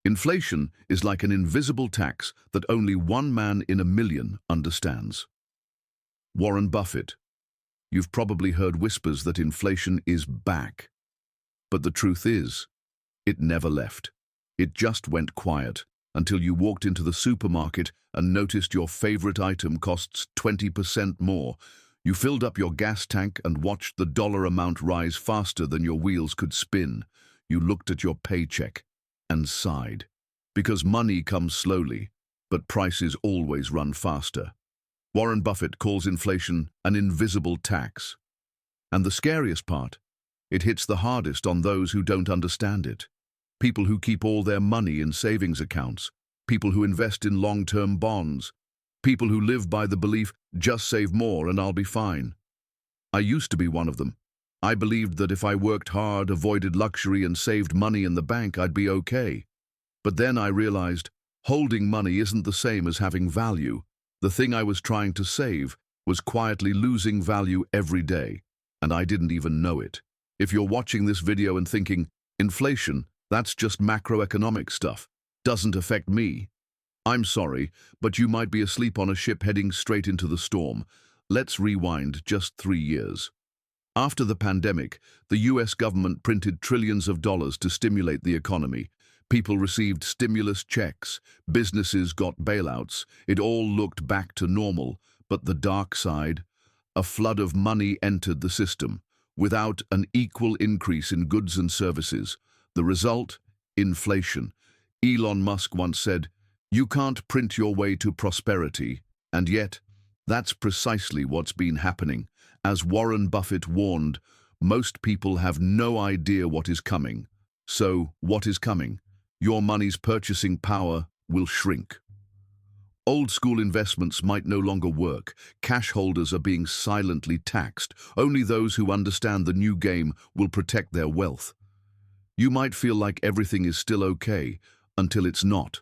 Inflation is like an invisible tax that only one man in a million understands. Warren Buffett. You've probably heard whispers that inflation is back. But the truth is, it never left. It just went quiet until you walked into the supermarket and noticed your favorite item costs 20% more. You filled up your gas tank and watched the dollar amount rise faster than your wheels could spin. You looked at your paycheck and sighed. Because money comes slowly, but prices always run faster. Warren Buffett calls inflation an invisible tax. And the scariest part, it hits the hardest on those who don't understand it. People who keep all their money in savings accounts, people who invest in long-term bonds, people who live by the belief, just save more and I'll be fine. I used to be one of them. I believed that if I worked hard, avoided luxury and saved money in the bank, I'd be okay. But then I realized holding money isn't the same as having value. The thing I was trying to save was quietly losing value every day, and I didn't even know it. If you're watching this video and thinking, inflation, that's just macroeconomic stuff, doesn't affect me, I'm sorry, but you might be asleep on a ship heading straight into the storm. Let's rewind just 3 years. After the pandemic, the US government printed trillions of dollars to stimulate the economy. People received stimulus checks, businesses got bailouts, it all looked back to normal, but the dark side, a flood of money entered the system, without an equal increase in goods and services. The result? Inflation. Elon Musk once said, "You can't print your way to prosperity," and yet, that's precisely what's been happening. As Warren Buffett warned, most people have no idea what is coming. So, what is coming? Your money's purchasing power will shrink. Old-school investments might no longer work. Cash holders are being silently taxed. Only those who understand the new game will protect their wealth. You might feel like everything is still okay, until it's not.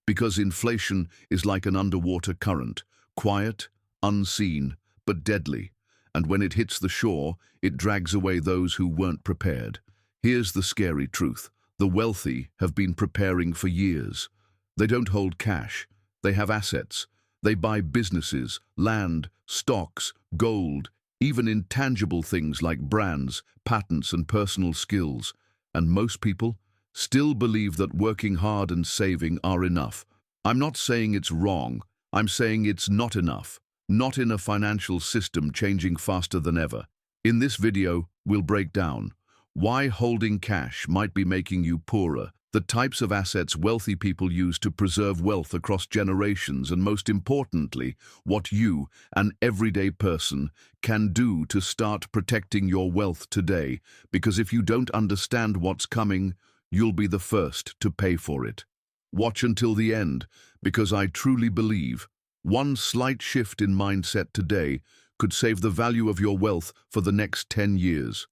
Because inflation is like an underwater current, quiet, unseen, but deadly. And when it hits the shore, it drags away those who weren't prepared. Here's the scary truth. The wealthy have been preparing for years. They don't hold cash. They have assets. They buy businesses, land, stocks, gold, even intangible things like brands, patents, and personal skills. And most people still believe that working hard and saving are enough. I'm not saying it's wrong. I'm saying it's not enough. Not in a financial system changing faster than ever. In this video, we'll break down why holding cash might be making you poorer, the types of assets wealthy people use to preserve wealth across generations, and most importantly, what you, an everyday person, can do to start protecting your wealth today. Because if you don't understand what's coming, you'll be the first to pay for it. Watch until the end, because I truly believe one slight shift in mindset today could save the value of your wealth for the next 10 years.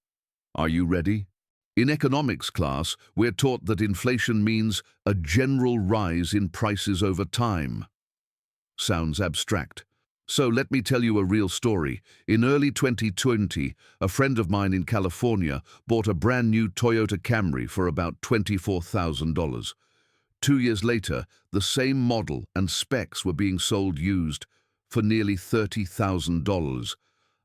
Are you ready? In economics class, we're taught that inflation means a general rise in prices over time. Sounds abstract. So let me tell you a real story. In early 2020, a friend of mine in California bought a brand new Toyota Camry for about $24,000. 2 years later, the same model and specs were being sold used for nearly $30,000.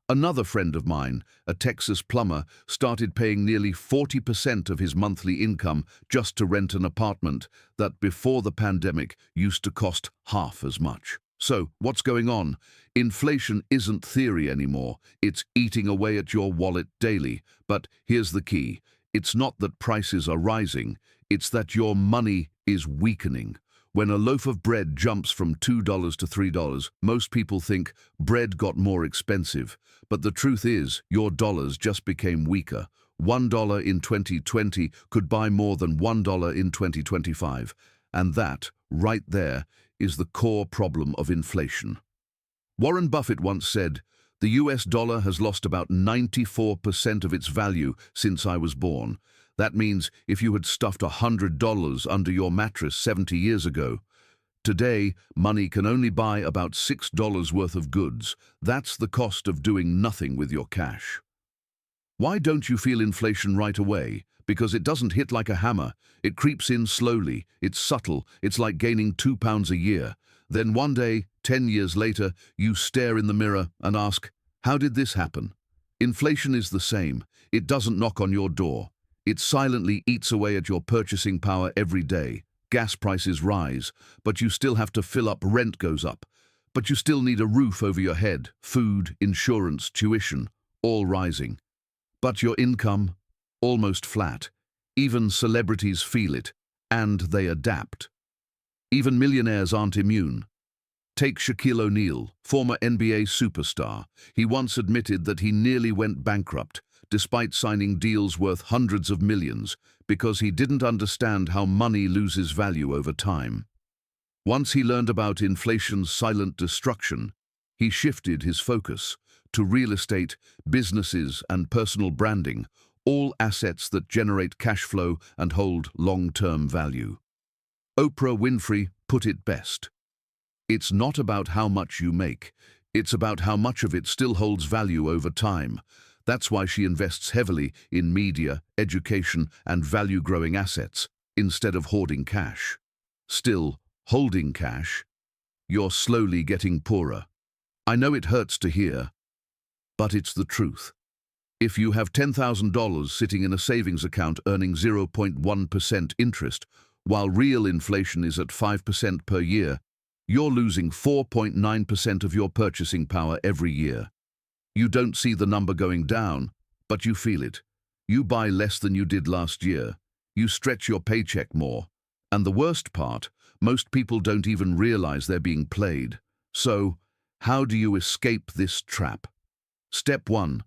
Another friend of mine, a Texas plumber, started paying nearly 40% of his monthly income just to rent an apartment that before the pandemic used to cost half as much. So, what's going on? Inflation isn't theory anymore. It's eating away at your wallet daily. But here's the key. It's not that prices are rising. It's that your money is weakening. When a loaf of bread jumps from $2 to $3, most people think bread got more expensive. But the truth is, your dollars just became weaker. $1 in 2020 could buy more than $1 in 2025. And that, right there, is the core problem of inflation. Warren Buffett once said, "The US dollar has lost about 94% of its value since I was born." That means if you had stuffed $100 under your mattress 70 years ago, today money can only buy about $6 worth of goods. That's the cost of doing nothing with your cash. Why don't you feel inflation right away? because it doesn't hit like a hammer. It creeps in slowly. It's subtle. It's like gaining 2 pounds a year. Then one day, 10 years later, you stare in the mirror and ask, how did this happen? Inflation is the same. It doesn't knock on your door. It silently eats away at your purchasing power every day. Gas prices rise, but you still have to fill up. Rent goes up, but you still need a roof over your head. Food, insurance, tuition, all rising. But your income, almost flat. Even celebrities feel it, and they adapt. Even millionaires aren't immune. Take Shaquille O'Neal, former NBA superstar. He once admitted that he nearly went bankrupt, despite signing deals worth hundreds of millions, because he didn't understand how money loses value over time. Once he learned about inflation's silent destruction, he shifted his focus to real estate, businesses, and personal branding, all assets that generate cash flow and hold long-term value. Oprah Winfrey put it best. It's not about how much you make, it's about how much of it still holds value over time. That's why she invests heavily in media, education, and value-growing assets, instead of hoarding cash. Still, holding cash, you're slowly getting poorer. I know it hurts to hear, but it's the truth. If you have $10,000 sitting in a savings account earning 0.1% interest, while real inflation is at 5% per year, you're losing 4.9% of your purchasing power every year. You don't see the number going down, but you feel it. You buy less than you did last year. You stretch your paycheck more. And the worst part, most people don't even realize they're being played. So, how do you escape this trap? Step 1.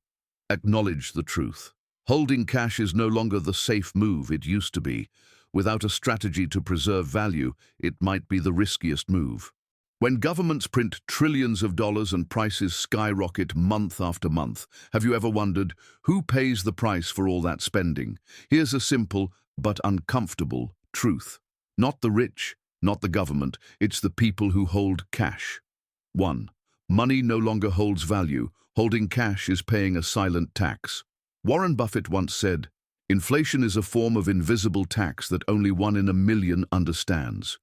Acknowledge the truth. Holding cash is no longer the safe move it used to be. Without a strategy to preserve value, it might be the riskiest move. When governments print trillions of dollars and prices skyrocket month after month, have you ever wondered who pays the price for all that spending? Here's a simple but uncomfortable truth. Not the rich, not the government, it's the people who hold cash. 1. Money no longer holds value. Holding cash is paying a silent tax. Warren Buffett once said, "Inflation is a form of invisible tax that only 1 in a million understands."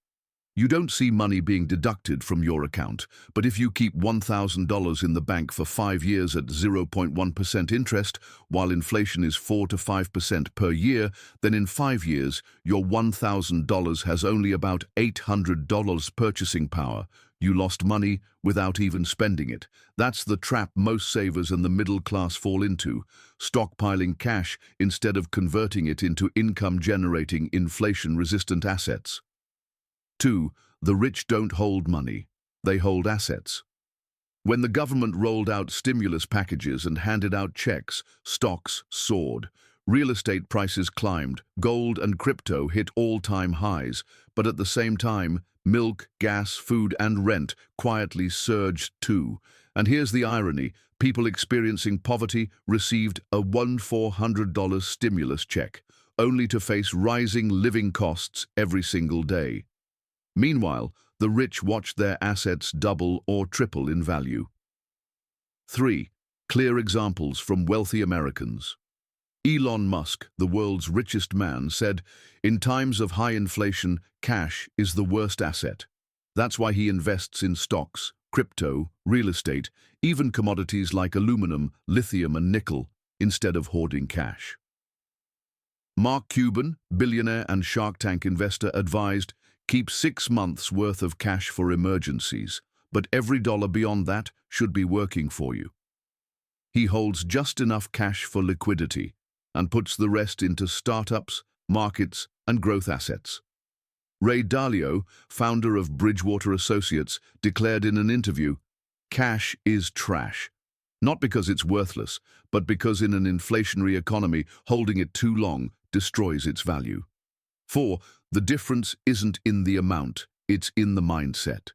You don't see money being deducted from your account, but if you keep $1,000 in the bank for 5 years at 0.1% interest, while inflation is 4 to 5% per year, then in 5 years, your $1,000 has only about $800 purchasing power. You lost money without even spending it. That's the trap most savers and the middle class fall into, stockpiling cash instead of converting it into income-generating, inflation-resistant assets. 2. The rich don't hold money. They hold assets. When the government rolled out stimulus packages and handed out checks, stocks soared. Real estate prices climbed. Gold and crypto hit all-time highs. But at the same time, milk, gas, food, and rent quietly surged too. And here's the irony. People experiencing poverty received a $1,400 stimulus check, only to face rising living costs every single day. Meanwhile, the rich watched their assets double or triple in value. 3. Clear examples from wealthy Americans. Elon Musk, the world's richest man, said, "In times of high inflation, cash is the worst asset." That's why he invests in stocks, crypto, real estate, even commodities like aluminum, lithium, and nickel, instead of hoarding cash. Mark Cuban, billionaire and Shark Tank investor, advised, "Keep 6 months' worth of cash for emergencies, but every dollar beyond that should be working for you." He holds just enough cash for liquidity and puts the rest into startups, markets, and growth assets. Ray Dalio, founder of Bridgewater Associates, declared in an interview, "Cash is trash. Not because it's worthless, but because in an inflationary economy, holding it too long destroys its value." 4. The difference isn't in the amount, it's in the mindset.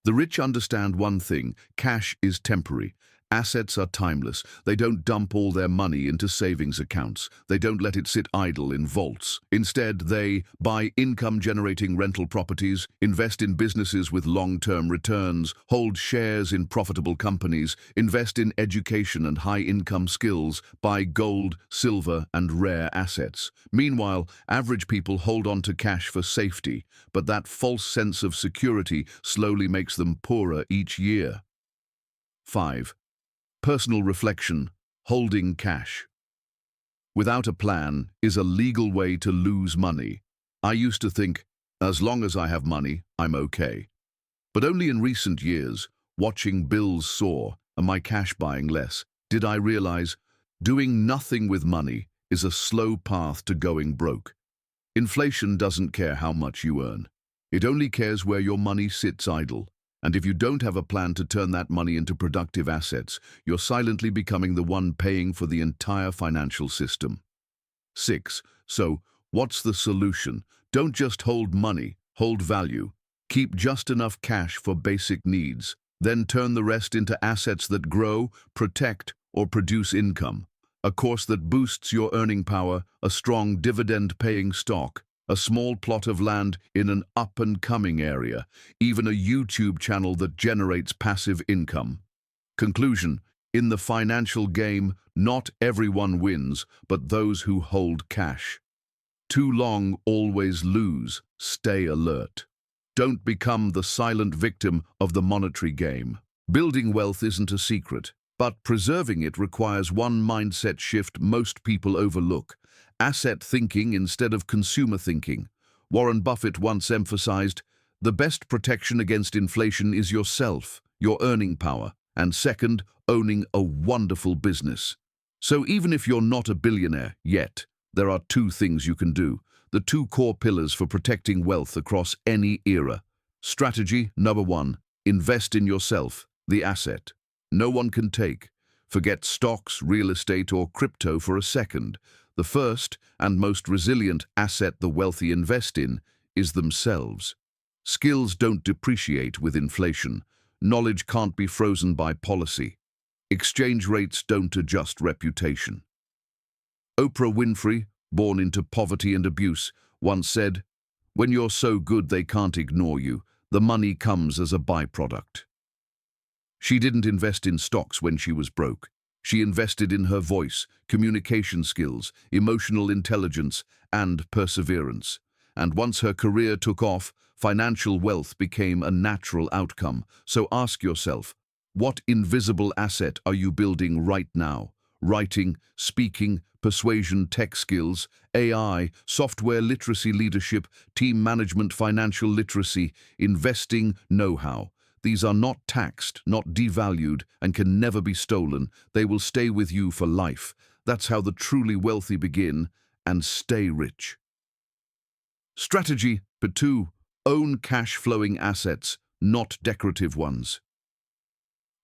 The rich understand one thing: cash is temporary. Assets are timeless. They don't dump all their money into savings accounts. They don't let it sit idle in vaults. Instead, they buy income-generating rental properties, invest in businesses with long-term returns, hold shares in profitable companies, invest in education and high-income skills, buy gold, silver, and rare assets. Meanwhile, average people hold on to cash for safety, but that false sense of security slowly makes them poorer each year. 5. Personal reflection, holding cash. Without a plan is a legal way to lose money. I used to think, as long as I have money, I'm okay. But only in recent years, watching bills soar and my cash buying less, did I realize doing nothing with money is a slow path to going broke. Inflation doesn't care how much you earn. It only cares where your money sits idle. And if you don't have a plan to turn that money into productive assets, you're silently becoming the one paying for the entire financial system. 6. So, what's the solution? Don't just hold money, hold value. Keep just enough cash for basic needs. Then turn the rest into assets that grow, protect, or produce income. A course that boosts your earning power, a strong dividend-paying stock, a small plot of land in an up-and-coming area, even a YouTube channel that generates passive income. Conclusion: in the financial game, not everyone wins, but those who hold cash. Too long always lose. Stay alert. Don't become the silent victim of the monetary game. Building wealth isn't a secret, but preserving it requires one mindset shift most people overlook: asset thinking instead of consumer thinking. Warren Buffett once emphasized, the best protection against inflation is yourself, your earning power, and second, owning a wonderful business. So even if you're not a billionaire yet, there are two things you can do, the two core pillars for protecting wealth across any era. Strategy number 1, invest in yourself, the asset no one can take. Forget stocks, real estate, or crypto for a second. The first and most resilient asset the wealthy invest in is themselves. Skills don't depreciate with inflation. Knowledge can't be frozen by policy. Exchange rates don't adjust reputation. Oprah Winfrey, born into poverty and abuse, once said, "When you're so good they can't ignore you, the money comes as a byproduct." She didn't invest in stocks when she was broke. She invested in her voice, communication skills, emotional intelligence, and perseverance. And once her career took off, financial wealth became a natural outcome. So ask yourself, what invisible asset are you building right now? Writing, speaking, persuasion, tech skills, AI, software literacy, leadership, team management, financial literacy, investing, know-how. These are not taxed, not devalued, and can never be stolen. They will stay with you for life. That's how the truly wealthy begin and stay rich. Strategy 2. Own cash-flowing assets, not decorative ones.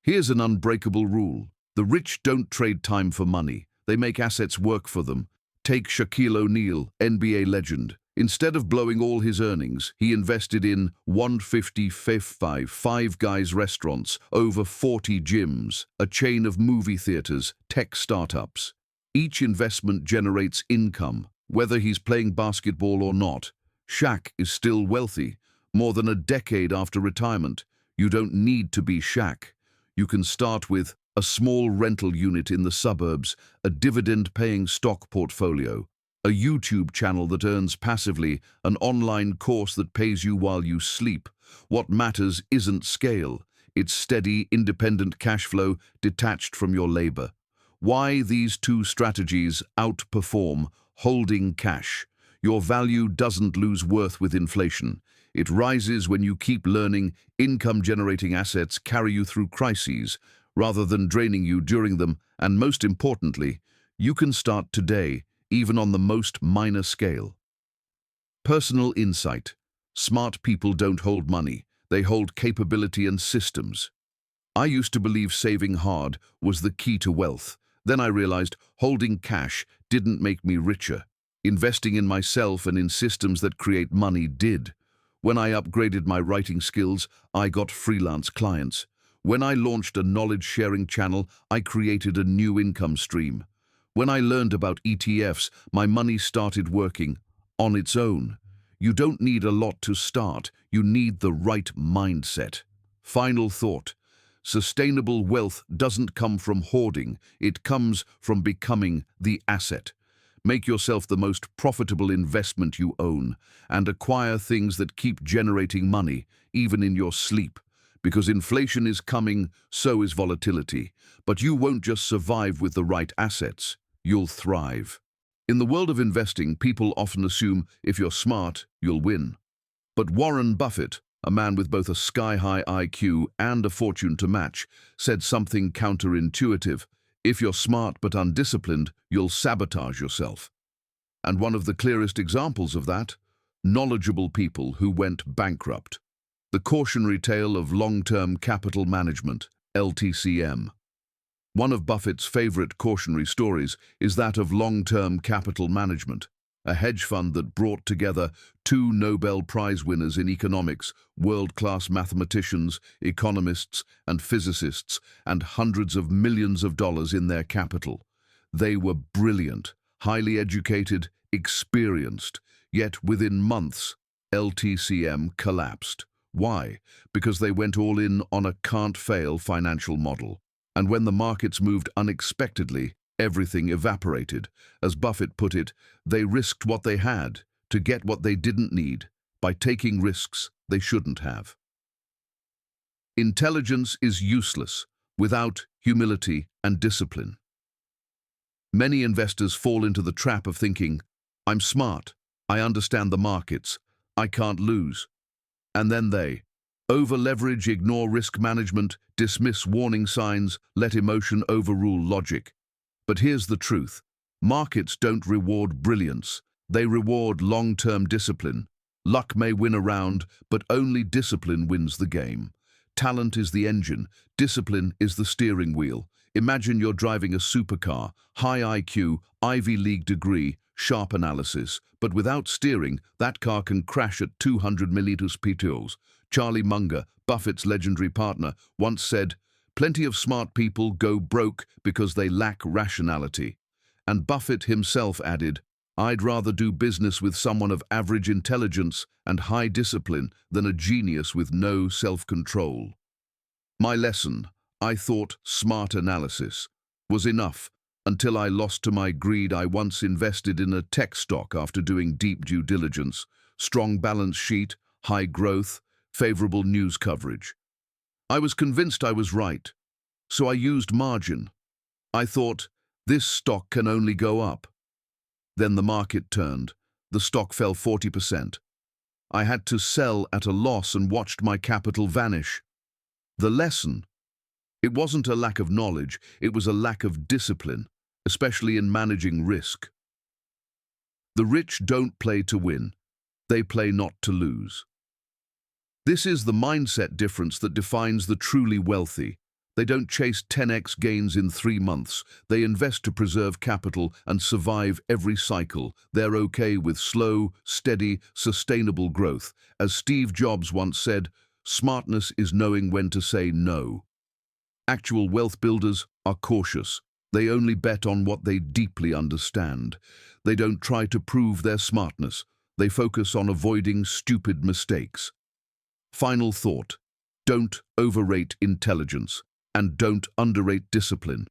Here's an unbreakable rule. The rich don't trade time for money. They make assets work for them. Take Shaquille O'Neal, NBA legend. Instead of blowing all his earnings, he invested in 155 Five Guys restaurants, over 40 gyms, a chain of movie theaters, tech startups. Each investment generates income, whether he's playing basketball or not. Shaq is still wealthy, more than a decade after retirement. You don't need to be Shaq. You can start with a small rental unit in the suburbs, a dividend-paying stock portfolio, a YouTube channel that earns passively, an online course that pays you while you sleep. What matters isn't scale. It's steady, independent cash flow detached from your labor. Why these two strategies outperform holding cash? Your value doesn't lose worth with inflation. It rises when you keep learning. Income-generating assets carry you through crises, rather than draining you during them. And most importantly, you can start today, even on the most minor scale. Personal insight. Smart people don't hold money. They hold capability and systems. I used to believe saving hard was the key to wealth. Then I realized holding cash didn't make me richer. Investing in myself and in systems that create money did. When I upgraded my writing skills, I got freelance clients. When I launched a knowledge-sharing channel, I created a new income stream. When I learned about ETFs, my money started working on its own. You don't need a lot to start, you need the right mindset. Final thought. Sustainable wealth doesn't come from hoarding, it comes from becoming the asset. Make yourself the most profitable investment you own, and acquire things that keep generating money, even in your sleep. Because inflation is coming, so is volatility. But you won't just survive with the right assets, you'll thrive. In the world of investing, people often assume if you're smart, you'll win. But Warren Buffett, a man with both a sky-high IQ and a fortune to match, said something counterintuitive. If you're smart but undisciplined, you'll sabotage yourself. And one of the clearest examples of that, knowledgeable people who went bankrupt. The cautionary tale of long-term capital management, LTCM. One of Buffett's favorite cautionary stories is that of long-term capital management, a hedge fund that brought together two Nobel Prize winners in economics, world-class mathematicians, economists, and physicists, and hundreds of millions of dollars in their capital. They were brilliant, highly educated, experienced, yet within months, LTCM collapsed. Why? Because they went all in on a can't-fail financial model. And when the markets moved unexpectedly, everything evaporated. As Buffett put it, they risked what they had to get what they didn't need by taking risks they shouldn't have. Intelligence is useless without humility and discipline. Many investors fall into the trap of thinking, I'm smart, I understand the markets, I can't lose. And then they over-leverage, ignore risk management, dismiss warning signs, let emotion overrule logic. But here's the truth. Markets don't reward brilliance. They reward long-term discipline. Luck may win a round, but only discipline wins the game. Talent is the engine. Discipline is the steering wheel. Imagine you're driving a supercar, high IQ, Ivy League degree, sharp analysis. But without steering, that car can crash at 200 mph. Charlie Munger, Buffett's legendary partner, once said, "Plenty of smart people go broke because they lack rationality." And Buffett himself added, "I'd rather do business with someone of average intelligence and high discipline than a genius with no self-control." My lesson, I thought smart analysis was enough until I lost to my greed. I once invested in a tech stock after doing deep due diligence, strong balance sheet, high growth, favorable news coverage. I was convinced I was right, so I used margin. I thought, this stock can only go up. Then the market turned. The stock fell 40%. I had to sell at a loss and watched my capital vanish. The lesson? It wasn't a lack of knowledge, it was a lack of discipline, especially in managing risk. The rich don't play to win, they play not to lose. This is the mindset difference that defines the truly wealthy. They don't chase 10x gains in 3 months. They invest to preserve capital and survive every cycle. They're okay with slow, steady, sustainable growth. As Steve Jobs once said, smartness is knowing when to say no. Actual wealth builders are cautious. They only bet on what they deeply understand. They don't try to prove their smartness. They focus on avoiding stupid mistakes. Final thought, don't overrate intelligence and don't underrate discipline.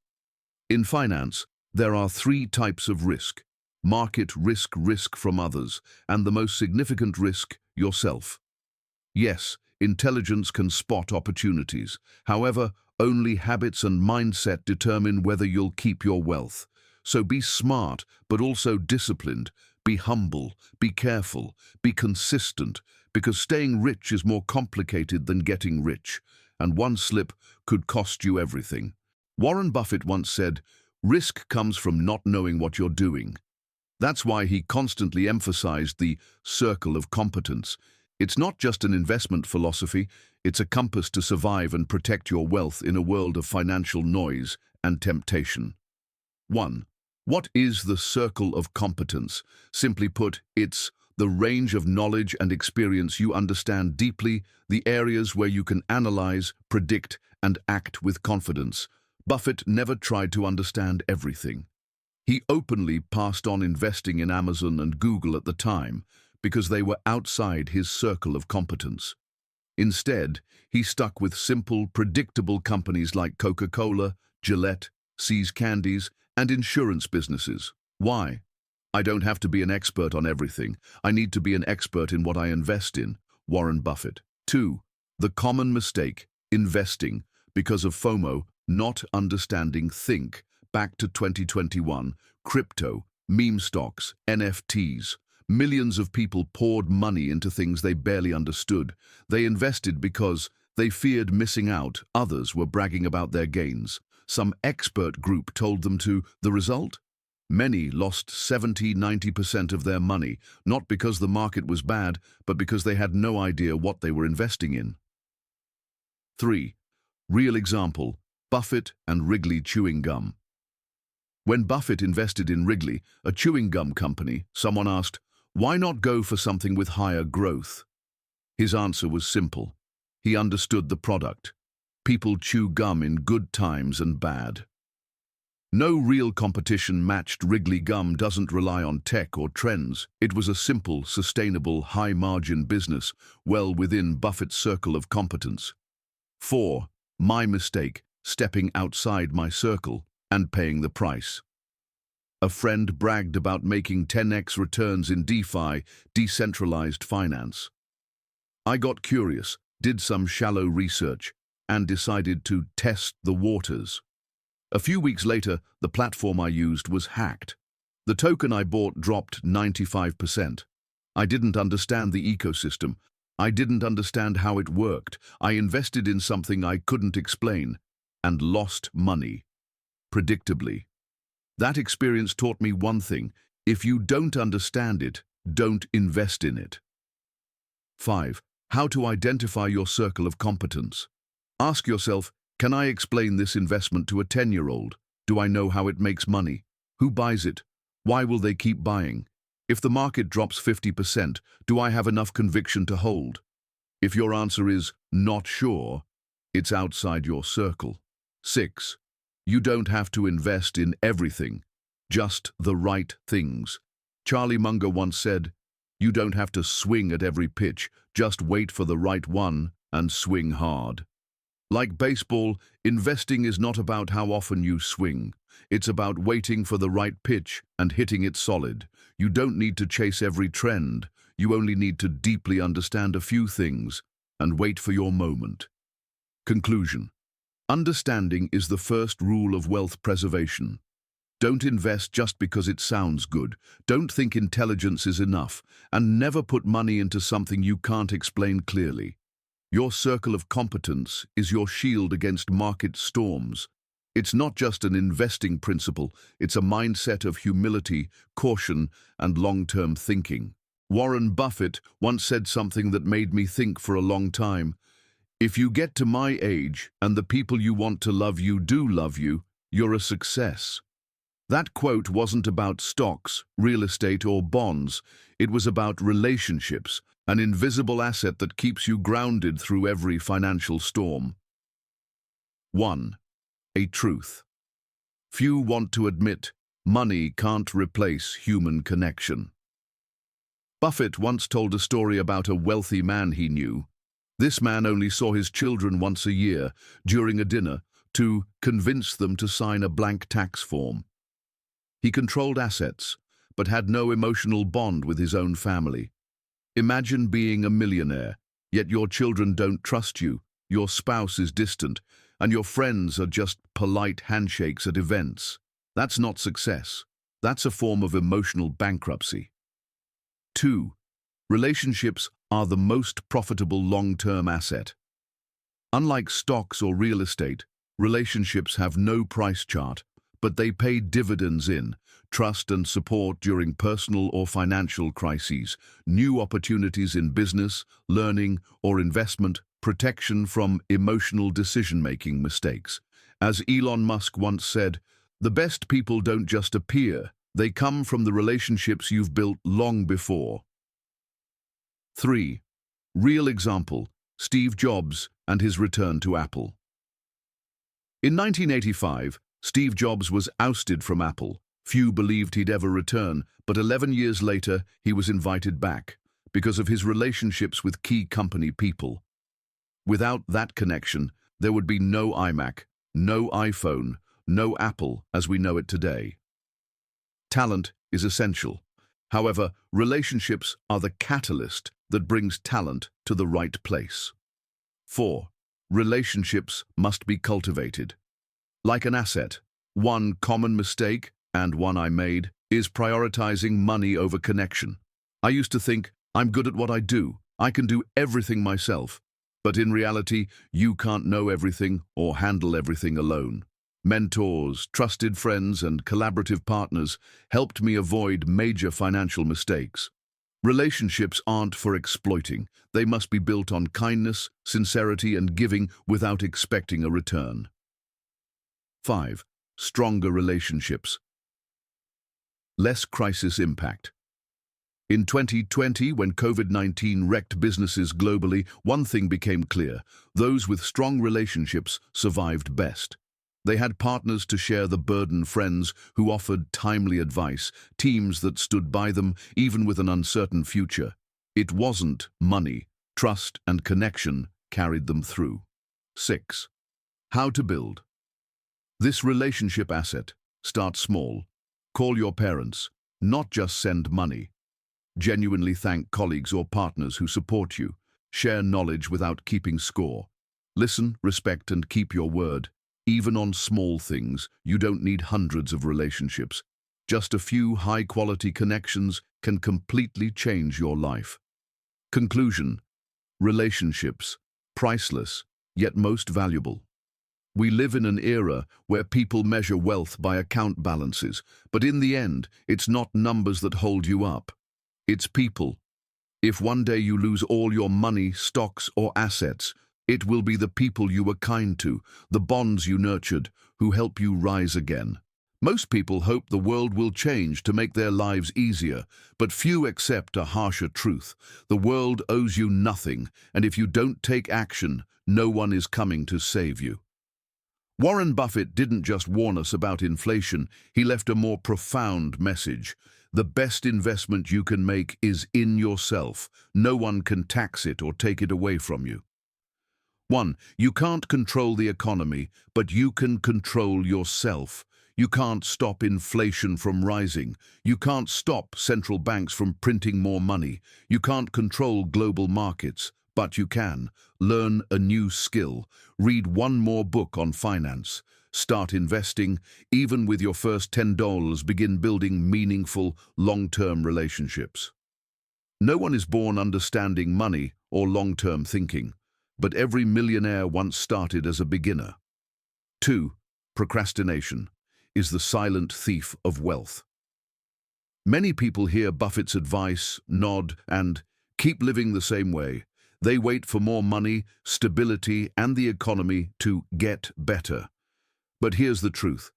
In finance, there are 3 types of risk: market risk, risk from others, and the most significant risk, yourself. Yes, intelligence can spot opportunities. However, only habits and mindset determine whether you'll keep your wealth. So be smart, but also disciplined. Be humble, be careful, be consistent, because staying rich is more complicated than getting rich, and one slip could cost you everything. Warren Buffett once said, "Risk comes from not knowing what you're doing." That's why he constantly emphasized the circle of competence. It's not just an investment philosophy, it's a compass to survive and protect your wealth in a world of financial noise and temptation. 1. What is the circle of competence? Simply put, it's the range of knowledge and experience you understand deeply, the areas where you can analyze, predict, and act with confidence. Buffett never tried to understand everything. He openly passed on investing in Amazon and Google at the time because they were outside his circle of competence. Instead, he stuck with simple, predictable companies like Coca-Cola, Gillette, See's Candies, and insurance businesses. Why? I don't have to be an expert on everything. I need to be an expert in what I invest in. Warren Buffett. 2. The common mistake, investing, because of FOMO, not understanding. Think back to 2021, crypto, meme stocks, NFTs. Millions of people poured money into things they barely understood. They invested because they feared missing out. Others were bragging about their gains. Some expert group told them to. The result? Many lost 70–90% of their money, not because the market was bad, but because they had no idea what they were investing in. 3. Real example, Buffett and Wrigley chewing gum. When Buffett invested in Wrigley, a chewing gum company, someone asked, "Why not go for something with higher growth?" His answer was simple. He understood the product. People chew gum in good times and bad. No real competition matched. Wrigley Gum doesn't rely on tech or trends. It was a simple, sustainable, high-margin business, well within Buffett's circle of competence. 4. My mistake, stepping outside my circle and paying the price. A friend bragged about making 10x returns in DeFi, decentralized finance. I got curious, did some shallow research, and decided to test the waters. A few weeks later, the platform I used was hacked. The token I bought dropped 95%. I didn't understand the ecosystem. I didn't understand how it worked. I invested in something I couldn't explain and lost money. Predictably. That experience taught me one thing: if you don't understand it, don't invest in it. 5. How to identify your circle of competence. Ask yourself, can I explain this investment to a 10-year-old? Do I know how it makes money? Who buys it? Why will they keep buying? If the market drops 50%, do I have enough conviction to hold? If your answer is not sure, it's outside your circle. 6. You don't have to invest in everything, just the right things. Charlie Munger once said, "You don't have to swing at every pitch, just wait for the right one and swing hard." Like baseball, investing is not about how often you swing. It's about waiting for the right pitch and hitting it solid. You don't need to chase every trend. You only need to deeply understand a few things and wait for your moment. Conclusion. Understanding is the first rule of wealth preservation. Don't invest just because it sounds good. Don't think intelligence is enough, and never put money into something you can't explain clearly. Your circle of competence is your shield against market storms. It's not just an investing principle, it's a mindset of humility, caution, and long-term thinking. Warren Buffett once said something that made me think for a long time. If you get to my age and the people you want to love you do love you, you're a success. That quote wasn't about stocks, real estate, or bonds. It was about relationships, an invisible asset that keeps you grounded through every financial storm. 1. A truth. Few want to admit money can't replace human connection. Buffett once told a story about a wealthy man he knew. This man only saw his children once a year, during a dinner, to convince them to sign a blank tax form. He controlled assets, but had no emotional bond with his own family. Imagine being a millionaire, yet your children don't trust you, your spouse is distant, and your friends are just polite handshakes at events. That's not success. That's a form of emotional bankruptcy. 2. Relationships are the most profitable long-term asset. Unlike stocks or real estate, relationships have no price chart, but they pay dividends in trust and support during personal or financial crises, new opportunities in business, learning, or investment, protection from emotional decision-making mistakes. As Elon Musk once said, the best people don't just appear, they come from the relationships you've built long before. 3. Real example, Steve Jobs and his return to Apple. In 1985, Steve Jobs was ousted from Apple. Few believed he'd ever return, but 11 years later, he was invited back because of his relationships with key company people. Without that connection, there would be no iMac, no iPhone, no Apple as we know it today. Talent is essential. However, relationships are the catalyst that brings talent to the right place. 4. Relationships must be cultivated. Like an asset, one common mistake, and one I made, is prioritizing money over connection. I used to think, I'm good at what I do. I can do everything myself. But in reality, you can't know everything or handle everything alone. Mentors, trusted friends, and collaborative partners helped me avoid major financial mistakes. Relationships aren't for exploiting. They must be built on kindness, sincerity, and giving without expecting a return. 5. Stronger relationships. Less crisis impact. In 2020, when COVID-19 wrecked businesses globally, one thing became clear: those with strong relationships survived best. They had partners to share the burden, friends who offered timely advice, teams that stood by them even with an uncertain future. It wasn't money. Trust and connection carried them through. 6. How to build. This relationship asset. Start small. Call your parents, not just send money. Genuinely thank colleagues or partners who support you. Share knowledge without keeping score. Listen, respect, and keep your word. Even on small things, you don't need hundreds of relationships. Just a few high-quality connections can completely change your life. Conclusion: relationships, priceless, yet most valuable. We live in an era where people measure wealth by account balances, but in the end, it's not numbers that hold you up. It's people. If one day you lose all your money, stocks, or assets, it will be the people you were kind to, the bonds you nurtured, who help you rise again. Most people hope the world will change to make their lives easier, but few accept a harsher truth. The world owes you nothing, and if you don't take action, no one is coming to save you. Warren Buffett didn't just warn us about inflation, he left a more profound message. The best investment you can make is in yourself. No one can tax it or take it away from you. 1. You can't control the economy, but you can control yourself. You can't stop inflation from rising. You can't stop central banks from printing more money. You can't control global markets, but you can. Learn a new skill. Read one more book on finance. Start investing. Even with your first $10, begin building meaningful, long-term relationships. No one is born understanding money or long-term thinking, but every millionaire once started as a beginner. 2. Procrastination is the silent thief of wealth. Many people hear Buffett's advice, nod, and keep living the same way. They wait for more money, stability, and the economy to get better. But here's the truth.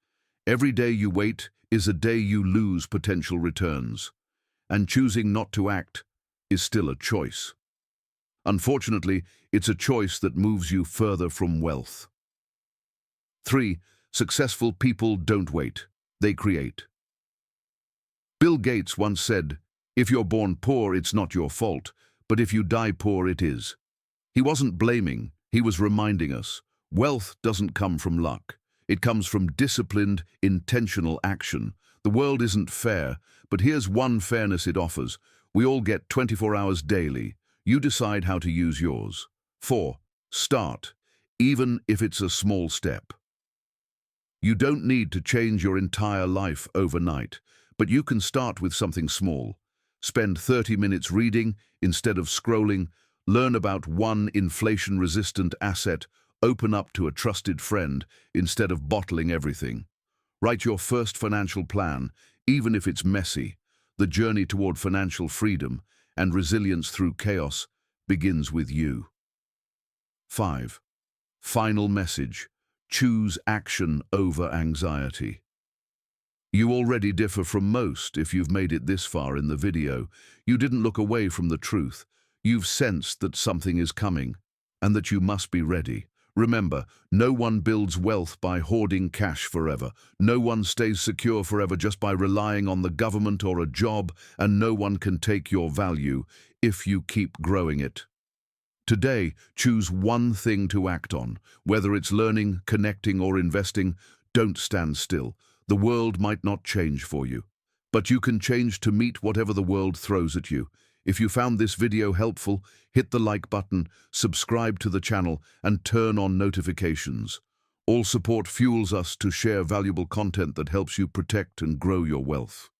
Every day you wait is a day you lose potential returns. And choosing not to act is still a choice. Unfortunately, it's a choice that moves you further from wealth. 3. Successful people don't wait. They create. Bill Gates once said, "If you're born poor, it's not your fault, but if you die poor, it is." He wasn't blaming, he was reminding us. Wealth doesn't come from luck. It comes from disciplined, intentional action. The world isn't fair, but here's one fairness it offers. We all get 24 hours daily. You decide how to use yours. 4. Start, even if it's a small step. You don't need to change your entire life overnight, but you can start with something small. Spend 30 minutes reading instead of scrolling. Learn about one inflation-resistant asset. Open up to a trusted friend instead of bottling everything. Write your first financial plan, even if it's messy. The journey toward financial freedom and resilience through chaos begins with you. 5. Final message. Choose action over anxiety. You already differ from most if you've made it this far in the video. You didn't look away from the truth. You've sensed that something is coming and that you must be ready. Remember, no one builds wealth by hoarding cash forever. No one stays secure forever just by relying on the government or a job, and no one can take your value if you keep growing it. Today, choose one thing to act on. Whether it's learning, connecting, or investing, don't stand still. The world might not change for you, but you can change to meet whatever the world throws at you. If you found this video helpful, hit the like button, subscribe to the channel, and turn on notifications. All support fuels us to share valuable content that helps you protect and grow your wealth.